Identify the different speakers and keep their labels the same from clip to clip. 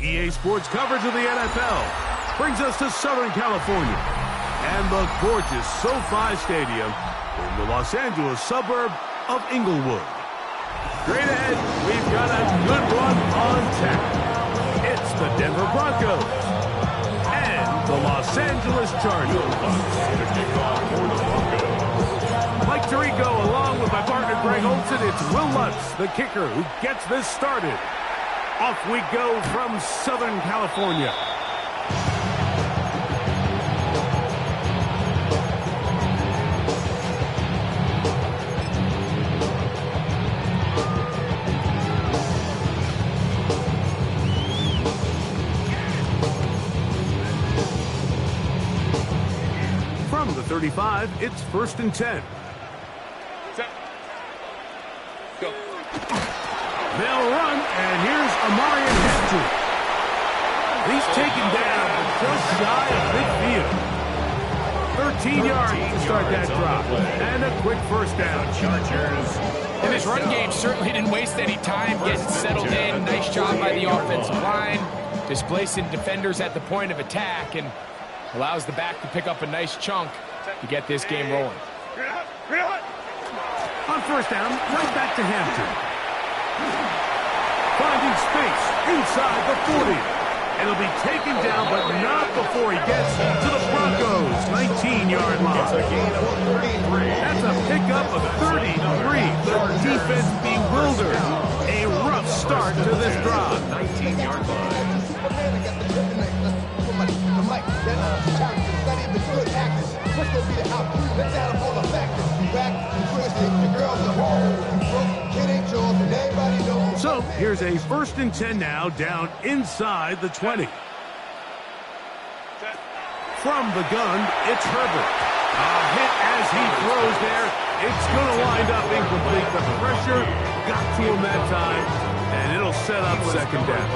Speaker 1: EA Sports coverage of the NFL brings us to Southern California and the gorgeous SoFi Stadium in the Los Angeles suburb of Inglewood. Straight ahead, we've got a good one on tap. It's the Denver Broncos and the Los Angeles Chargers. Mike Tirico along with my partner Greg Olson. It's Will Lutz, the kicker, who gets this started. Off we go from Southern California. From the 35, it's 1st and 10.
Speaker 2: Set. Go.
Speaker 1: They'll run, and here's Amarian Hampton. He's taken down just shy of midfield. 13 yards to start that drop, and a quick first down.
Speaker 2: Chargers.
Speaker 3: And this run game certainly didn't waste any time getting settled in. Nice job by the offensive line, displacing defenders at the point of attack, and allows the back to pick up a nice chunk to get this game rolling.
Speaker 1: On first down, right back to Hampton. Finding space inside the 40. It'll be taken down, but not before he gets to the Broncos' 19-yard line.
Speaker 2: It's a gain of 33.
Speaker 1: That's a pickup of 33. The defense bewildered. A rough start to this drive.
Speaker 2: 19-yard line.
Speaker 1: So here's a 1st and 10 now, down inside the 20. From the gun, it's Herbert. A hit as he throws there. It's going to wind up incomplete. The pressure got to him that time, and it'll set up second down.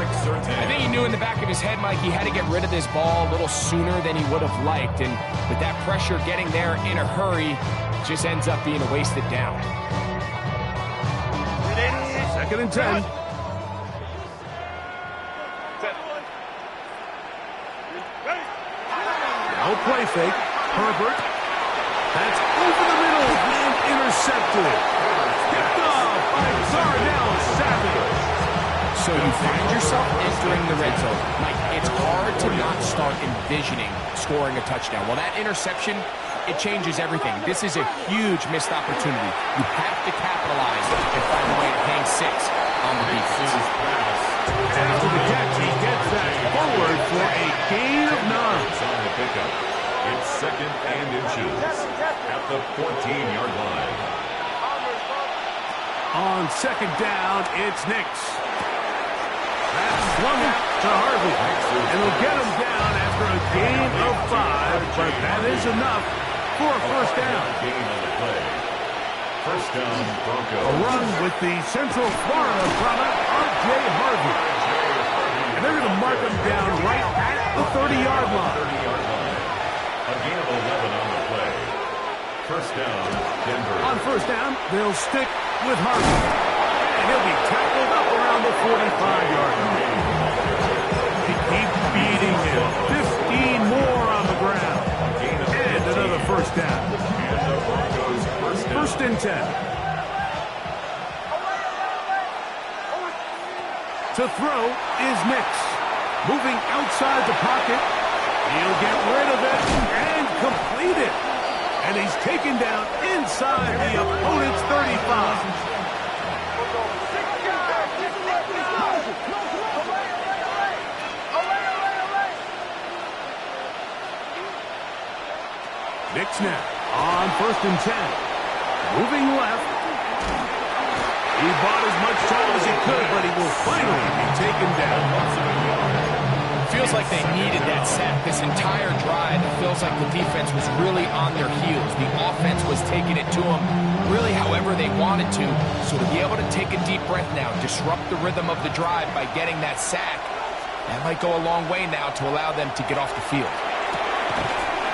Speaker 3: I think he knew in the back of his head, Mike, he had to get rid of this ball a little sooner than he would have liked. And with that pressure getting there in a hurry, just ends up being a wasted down.
Speaker 1: 2nd and 10. No play fake. Herbert. That's over the middle and intercepted. Picked off by Darnell Savage.
Speaker 3: So you find yourself entering the red zone. Mike, it's hard to not start envisioning scoring a touchdown. Well, that interception, it changes everything. This is a huge missed opportunity. You have to capitalize and find a way to hang 6 on the defense.
Speaker 1: After the catch, he gets that forward for a gain of 9.
Speaker 2: On the pickup. It's 2nd and inches at the 14-yard line.
Speaker 1: On 2nd down, it's Nix. That's swung out to Harvey. And he'll get him down after a gain of 5, but that is enough for a first down.
Speaker 2: Gain on the play. First down, Broncos.
Speaker 1: A run with the Central Florida product, R.J. Harvey. And they're going to mark him down right at the 30-yard line.
Speaker 2: 30-yard line. A gain of 11 on the play. First down, Denver.
Speaker 1: On first down, they'll stick with Harvey. And he'll be tackled up around the 45-yard line. They keep beating him. 15 more on the ground. And another first down.
Speaker 2: And the Broncos first
Speaker 1: First
Speaker 2: down.
Speaker 1: and 10. To throw is Nix. Moving outside the pocket. He'll get rid of it and complete it. And he's taken down inside the opponent's 35. Nix now on 1st and 10. Moving left. He bought as much time as he could, but he will finally be taken down.
Speaker 3: Feels like they needed that sack this entire drive. It feels like the defense was really on their heels. The offense was taking it to them really however they wanted to. So to be able to take a deep breath now, disrupt the rhythm of the drive by getting that sack, that might go a long way now to allow them to get off the field.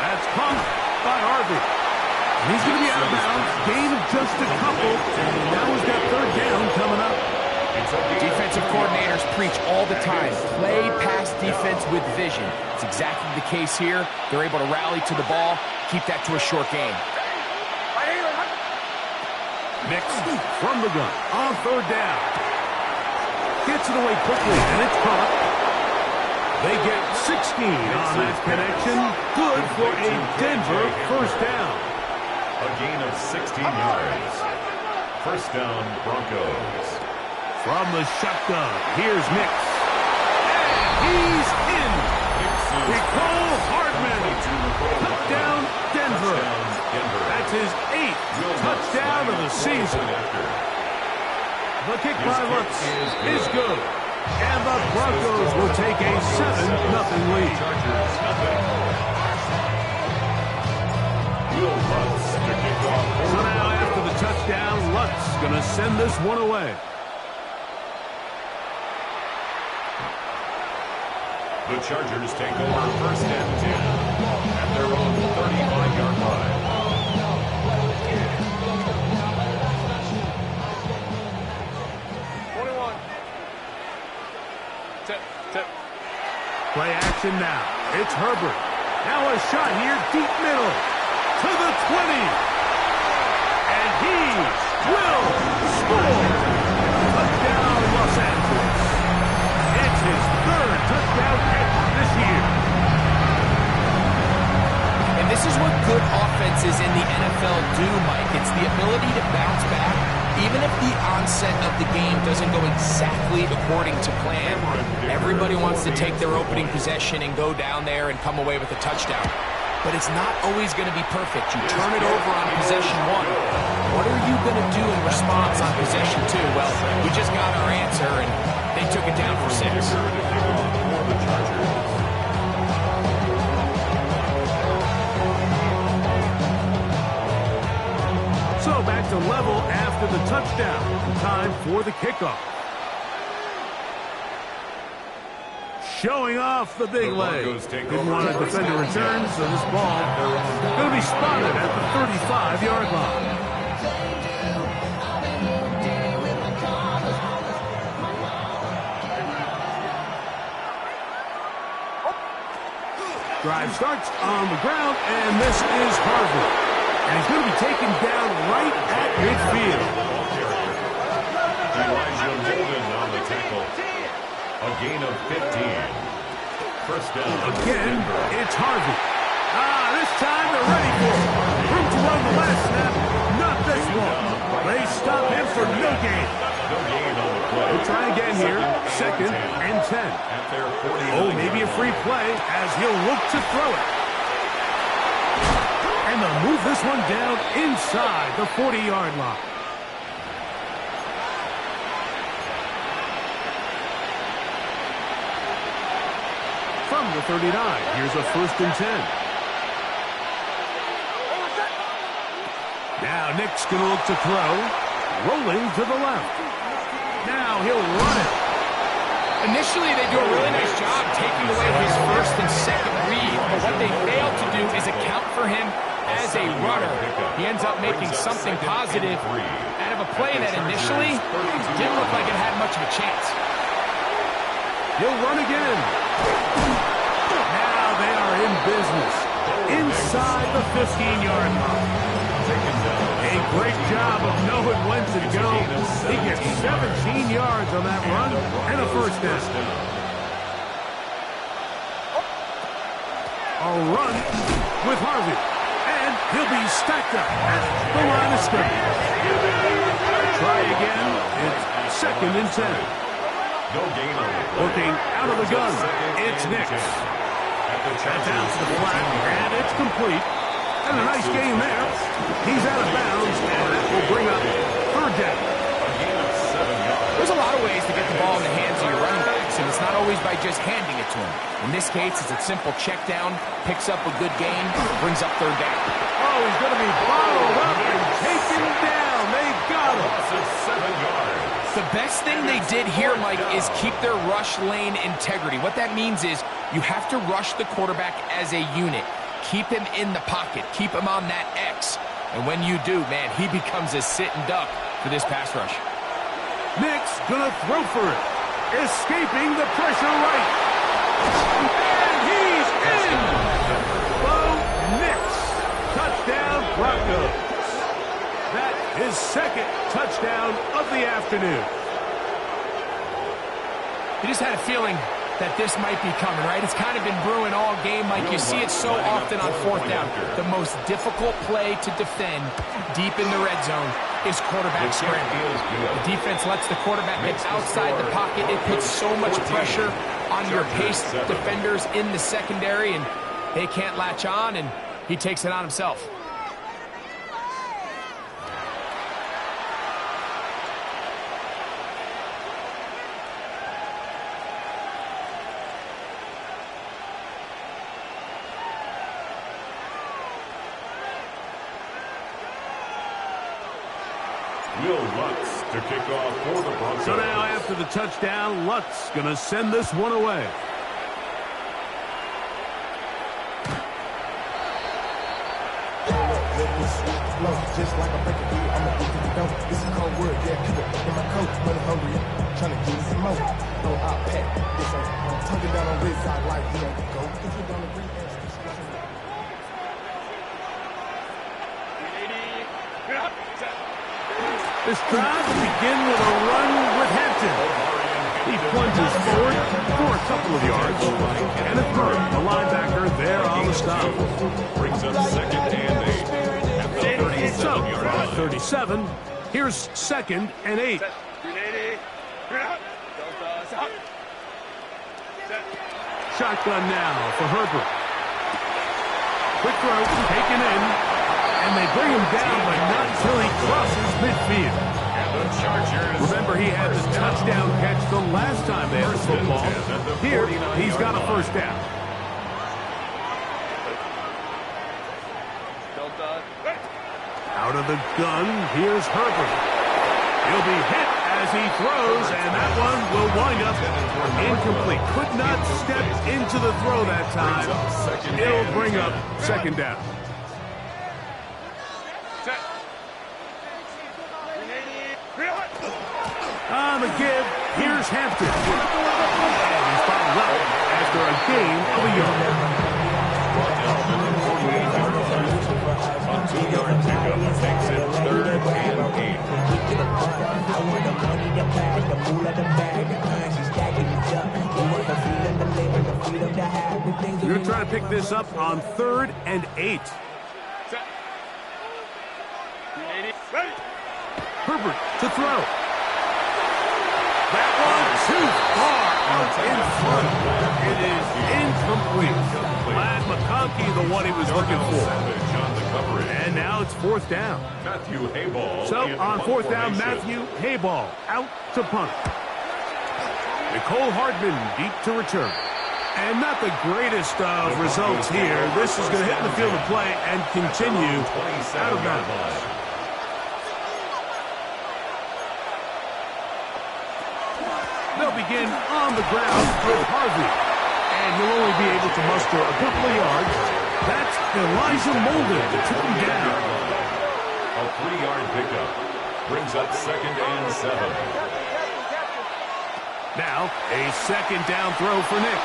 Speaker 1: That's pumped by Harvey. He's going to be out of bounds. Gain of just a couple. And now he's got third down coming up.
Speaker 3: Defensive coordinators preach all the time. Play pass defense with vision. It's exactly the case here. They're able to rally to the ball, keep that to a short game.
Speaker 1: Nix from the gun on third down. Gets it away quickly, and it's caught. They get 16 on that connection. Good for a Denver first down.
Speaker 2: A gain of 16 yards. First down, Broncos.
Speaker 1: From the shotgun, here's Nix. And he's in. Nicole Hardman. Touchdown, Denver. That's his 8th touchdown of the season. The kick by Lutz is good. And the Broncos will take a 7-0 lead. So now after the touchdown, Lutz going to send this one away.
Speaker 2: The Chargers take over first and 10 at their own 35-yard line.
Speaker 1: Play action now. It's Herbert. Now a shot here, deep middle. To the 20. And he will score. Touchdown, Los Angeles. It's his 3rd touchdown catch this year.
Speaker 3: And this is what good offenses in the NFL do, Mike. It's the ability to bounce back, even if the onset of the game doesn't go exactly according to plan. Everybody wants to take their opening possession and go down there and come away with a touchdown. But it's not always going to be perfect. You turn it over on possession 1. What are you going to do in response on possession 2? Well, we just got our answer, and they took it down for 6.
Speaker 1: So back to level after the touchdown. Time for the kickoff. Showing off the big leg. Didn't want to defend a return, so this ball going to be spotted at the 35-yard line. Drive starts on the ground, and this is Harvard. And he's going to be taken down right at midfield.
Speaker 2: Elijah Molden on the tackle. A gain of 15. First down.
Speaker 1: Again, it's Harvey. This time they're ready for it. Room to run the last snap. Not this one. They stop him for no gain.
Speaker 2: No gain on the play.
Speaker 1: We'll try again here. 2nd and 10.
Speaker 2: At their 40.
Speaker 1: Oh, maybe a free play as he'll look to throw it. And they'll move this one down inside the 40-yard line. From the 39, here's a 1st and 10. Now Nick's going to look to throw. Rolling to the left. Now he'll run it.
Speaker 3: Initially, they do a really nice job taking away his 1st and 2nd read, but what they fail to do is account for him as a runner. He ends up making something positive out of a play that initially didn't look like it had much of a chance.
Speaker 1: He'll run again. Now they are in business. Inside the 15-yard line. A great job of knowing when to go. He gets 17 yards on that run and a 1st down. A run with Harvey. And he'll be stacked up at the line of scrimmage. Try again. It's 2nd and 10. Looking out of the gun. It's Nix. That's out to the flat, and it's complete. And a nice game there. He's out of bounds, and that will bring up 3rd down.
Speaker 3: There's a lot of ways to get the ball in the hands of your running backs, and it's not always by just handing it to him. In this case, it's a simple check down, picks up a good gain, brings up 3rd down.
Speaker 1: Oh, he's going to be followed up and taken down. They got him.
Speaker 2: 7 yards.
Speaker 3: The best thing they did here, Mike, is keep their rush lane integrity. What that means is you have to rush the quarterback as a unit. Keep him in the pocket. Keep him on that X. And when you do, man, he becomes a sitting duck for this pass rush.
Speaker 1: Nick's gonna throw for it. Escaping the pressure right. And he's in! Bo Nix. Touchdown Broncos. That is second touchdown of the afternoon.
Speaker 3: You just had a feeling that this might be coming, right? It's kind of been brewing all game, Mike. You see it so often on fourth down. The most difficult play to defend deep in the red zone is quarterback scramble. The defense lets the quarterback get outside the pocket. It puts so much pressure on your pace defenders in the secondary, and they can't latch on, and he takes it on himself.
Speaker 2: Will Lutz to kick off for the Broncos.
Speaker 1: So now after the touchdown, Lutz going to send this one away.
Speaker 4: Just like a breaking beat, I'm a beat to the dope. This is cold word, yeah, keep it in my coat. Money hungry, trying to get some more. No, I'll pack this on. Tongue down on this side like we don't go. If you don't agree,
Speaker 1: This drive will begin with a run with Hampton. He plunges forward for a couple of yards. And a third, the linebacker there on the stop.
Speaker 2: Brings up second and 8 at the 37-yard line.
Speaker 1: 37. Here's second and 8. Shotgun now for Herbert. Quick throw, taken in. And they bring him down, but not until he crosses midfield. Remember, he had the touchdown catch the last time they had the football. Here, he's got a first down. Out of the gun, here's Herbert. He'll be hit as he throws, and that one will wind up incomplete. Could not step into the throw that time. It'll bring up second down. On the give, here's Hampton. And he's fouled up after a gain of a yard.
Speaker 2: A 2-yard pickup takes it third and
Speaker 1: 8. We're going to try to pick this up on 3rd and 8. Herbert to throw. That one too far out in front. It is incomplete. Vlad McConkey, the one he was looking for. And now it's 4th down.
Speaker 2: Matthew Hayball.
Speaker 1: So on 4th down, Matthew Hayball out to punt. Nicole Hardman deep to return. And not the greatest of results here. This is going to hit in the field of play and continue out of bounds. They'll begin on the ground with Harvey. And he'll only be able to muster a couple of yards. That's Elijah Molden to took him down.
Speaker 2: A 3-yard pickup brings up second and 7.
Speaker 1: Now, a second down throw for Nix.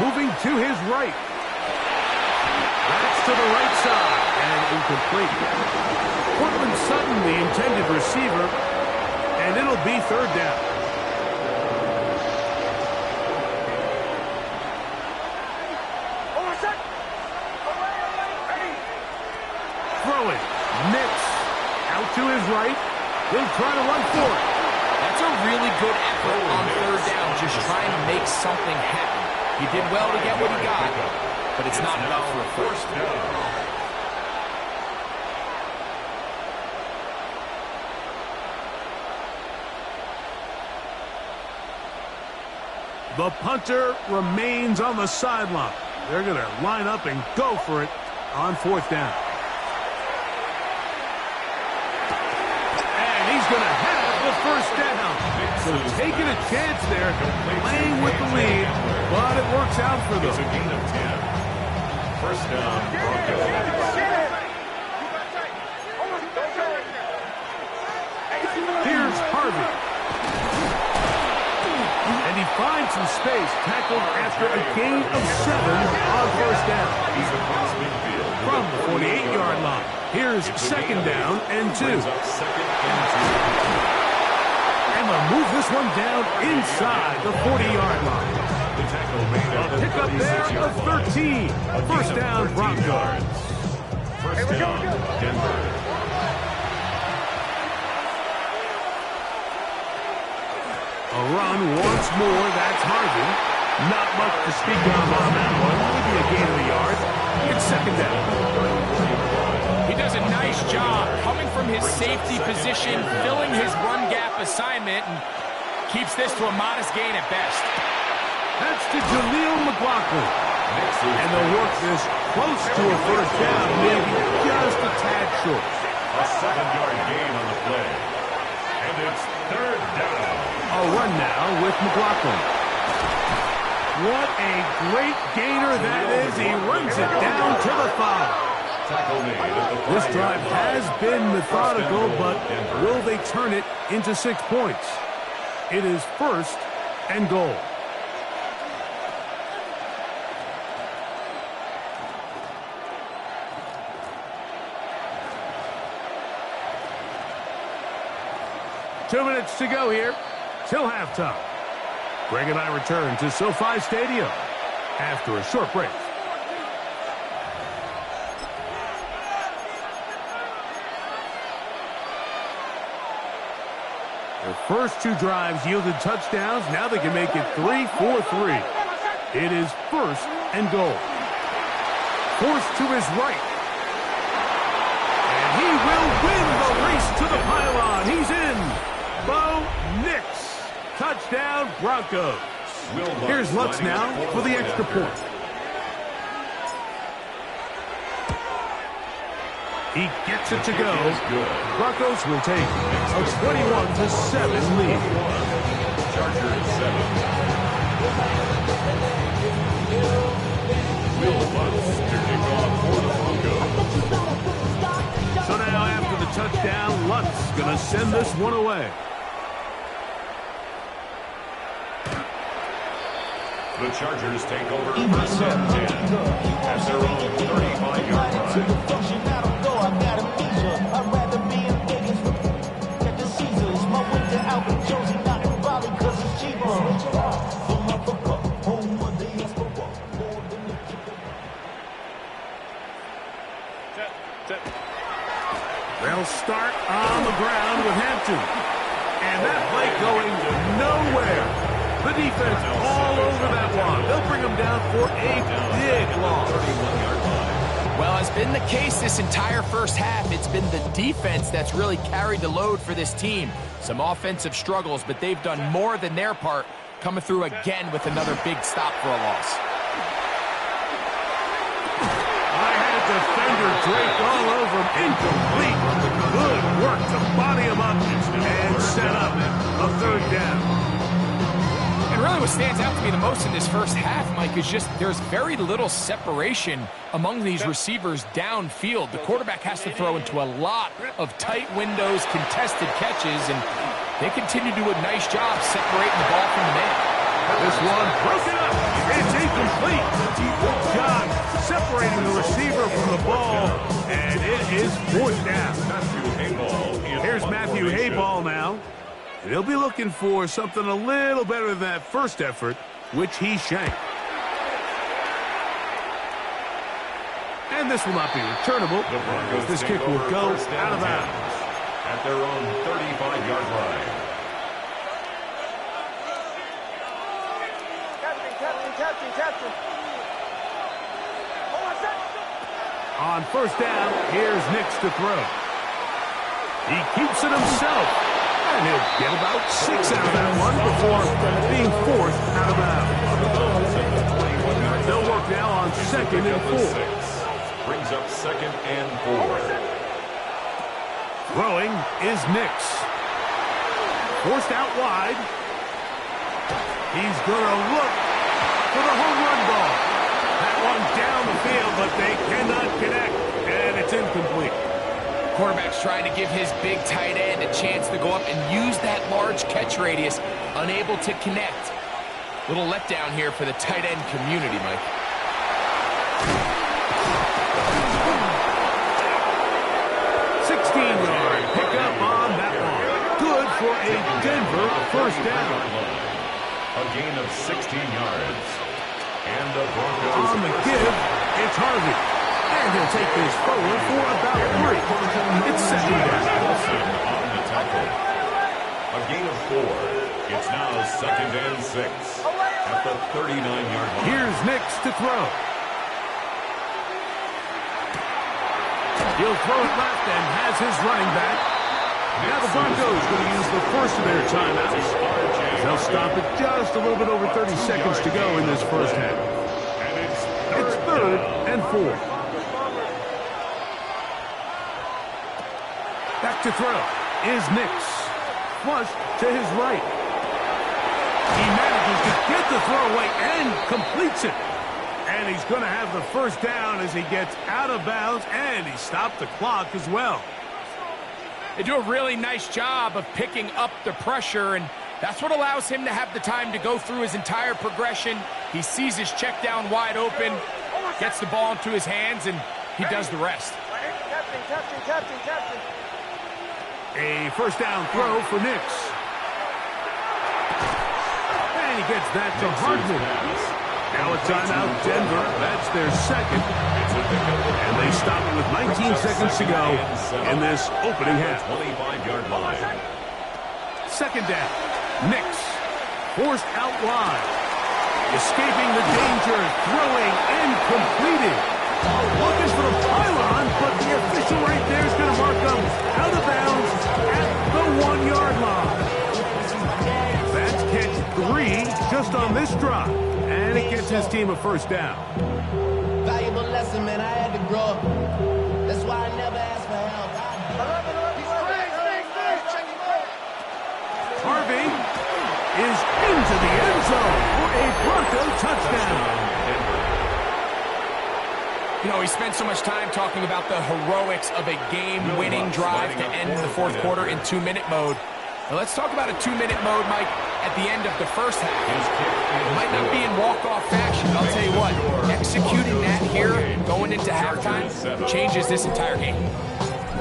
Speaker 1: Moving to his right. That's to the right side and incomplete. Cortland Sutton, the intended receiver, and it'll be 3rd down. Throwing. Nix out to his right. He'll try to run for it.
Speaker 3: That's a really good effort on 3rd down, just trying to make something happen. He did well to get what he got, but it's not enough for a first down.
Speaker 1: The punter remains on the sideline. They're going to line up and go for it on 4th down. And he's going to have the first down. So taking a chance there, playing with the lead, but it works out for them.
Speaker 2: It's a gain of 10. First down, Broncos.
Speaker 1: finds some space, tackled after a gain of 7 on first down.
Speaker 2: He's across midfield.
Speaker 1: From the 48-yard line, here's second down and 2.
Speaker 2: Brings up second and 2.
Speaker 1: And they'll move this one down inside the 40-yard line.
Speaker 2: The tackle made at the
Speaker 1: Pick up there
Speaker 2: 36-yard
Speaker 1: of
Speaker 2: line.
Speaker 1: 13. First down, Broncos.
Speaker 2: First down, Denver.
Speaker 1: A run once more, that's Harvey. Not much to speak of on that one. Maybe a gain of a yard. It's second down.
Speaker 3: He does a nice job coming from his safety position, filling his run gap assignment, and keeps this to a modest gain at best.
Speaker 1: That's to Jaleel McLaughlin. And they'll work this close to a first down, maybe just a tad short.
Speaker 2: A 7-yard gain on the play. And it's third down.
Speaker 1: A run now with McLaughlin. What a great gainer that is. He runs it down to the 5.
Speaker 2: Tackle made at the
Speaker 1: This
Speaker 2: 5-yard
Speaker 1: drive
Speaker 2: line.
Speaker 1: has been methodical, but
Speaker 2: Denver.
Speaker 1: will they turn it into 6 points? It is first and goal. Two minutes to go here till halftime. Greg and I return to SoFi Stadium after a short break. Their first 2 drives yielded touchdowns. Now they can make it 3-4-3. It is first and goal. Forced to his right. And he will win the race to the pylon. He's in. Bo Nix. Touchdown, Broncos. Here's Lutz now for the extra point. He gets it to go. Broncos will take a 21-7 lead.
Speaker 2: Chargers 7. Will Lutz to kick off for the Broncos.
Speaker 1: So now after the touchdown, Lutz going to send this one away.
Speaker 2: The Chargers take over first and 10 at their own 35-yard line.
Speaker 1: They'll start on the ground with Hampton. And that play going nowhere. The defense all over that one. They'll bring them down for a big loss.
Speaker 2: 31-yard line.
Speaker 3: Well, as been the case this entire first half, it's been the defense that's really carried the load for this team. Some offensive struggles, but they've done more than their part, coming through again with another big stop for a loss.
Speaker 1: I had a defender draped all over him. Incomplete. Good work to body him up and set up a third down.
Speaker 3: And really what stands out to me the most in this first half, Mike, is just there's very little separation among these receivers downfield. The quarterback has to throw into a lot of tight windows, contested catches, and they continue to do a nice job separating the ball from the man.
Speaker 1: This one broken up. It's incomplete. Good job separating the receiver from the ball, and it is fourth down. Here's Matthew Hayball now. He'll be looking for something a little better than that first effort, which he shanked. And this will not be returnable. This kick will go out of bounds.
Speaker 2: At their own 35-yard line.
Speaker 5: Captain.
Speaker 1: On first down, here's Nix to throw. He keeps it himself. And he'll get about 6 out of that one before being forced out of bounds. They'll work now on second and 4.
Speaker 2: Brings up second and 4.
Speaker 1: Throwing is Nix. Forced out wide. He's going to look for the home run ball. That one down the field, but they cannot connect, and it's incomplete.
Speaker 3: Quarterback's trying to give his big tight end a chance to go up and use that large catch radius, unable to connect. Little letdown here for the tight end community, Mike.
Speaker 1: 16-yard pickup on that one. Good for a Denver first down.
Speaker 2: A gain of 16 yards. And the Broncos
Speaker 1: on the give, it's Harvey. And he'll take this forward for about 3. It's second down.
Speaker 2: Wilson on the tackle. A gain of 4. It's now 2nd and 6 at the 39-yard line.
Speaker 1: Here's Nix to throw. He'll throw it left and has his running back. Now the Broncos going to use the first of their timeouts. They'll stop it just a little bit over 30 seconds to go in this first half. It's 3rd and 4. Back to throw is Nix. Flush to his right. He manages to get the throw away and completes it. And he's going to have the first down as he gets out of bounds, and he stopped the clock as well.
Speaker 3: They do a really nice job of picking up the pressure, and that's what allows him to have the time to go through his entire progression. He sees his check down wide open, gets the ball into his hands, and he does the rest.
Speaker 5: Captain.
Speaker 1: A first down throw for Nix. And he gets that to Hardman. Now a timeout, Denver. That's their second. And they stop it with 19 seconds to go in this opening half.
Speaker 2: 25-yard line.
Speaker 1: Second down. Nix forced out wide. Escaping the danger, throwing and completing. Looking for the pylon, but the official right there is going to mark them out of bounds at the 1-yard line. That's catch 3 just on this drive. And it gets his team a first down.
Speaker 6: Valuable lesson, man. I had to grow up. That's why I never asked for help.
Speaker 1: Harvey is into the end zone for a Bronco touchdown.
Speaker 3: You know, we spent so much time talking about the heroics of a game-winning drive to end the fourth quarter in 2-minute mode. Now let's talk about a 2-minute mode, Mike, at the end of the first half. It might not be in walk-off fashion, but I'll tell you what, executing that here, going into halftime, changes this entire game.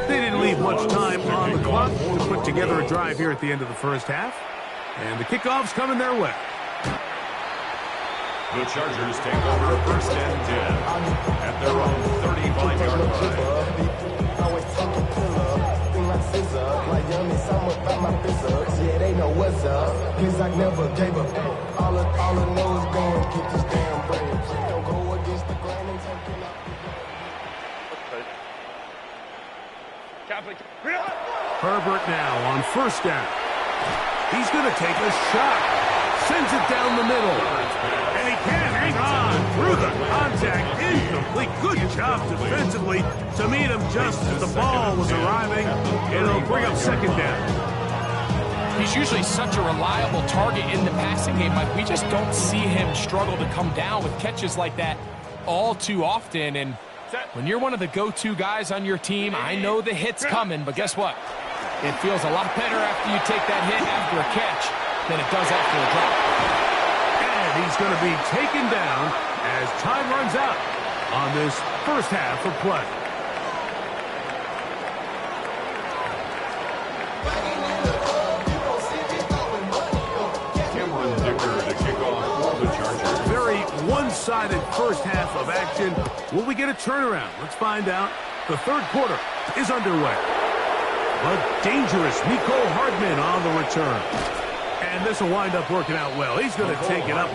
Speaker 1: They didn't leave much time on the clock to put together a drive here at the end of the first half. And the kickoff's coming their way.
Speaker 2: The Chargers take over 1st and 10 at their own 35-yard line.
Speaker 4: Always talking pillar, thing like scissor, like yummy, something about my physics. Yeah, they know what's up, cause I never gave up. All I know is go and get this damn bread. Don't go against the grain and taking up.
Speaker 1: Herbert now on first down. He's going to take a shot. Sends it down the middle. And he can't hang on through the contact. Incomplete. Good job defensively to meet him just as the ball was arriving. It'll bring up second down.
Speaker 3: He's usually such a reliable target in the passing game, Mike. We just don't see him struggle to come down with catches like that all too often. And when you're one of the go-to guys on your team, I know the hit's coming, but guess what? It feels a lot better after you take that hit after a catch than it does after a drop.
Speaker 1: And he's going to be taken down as time runs out on this first half of play.
Speaker 2: Cameron Dicker to kick off for the Chargers.
Speaker 1: Very one-sided first half of action. Will we get a turnaround? Let's find out. The third quarter is underway. But dangerous Mecole Hardman on the return. And this will wind up working out well. He's going to take it up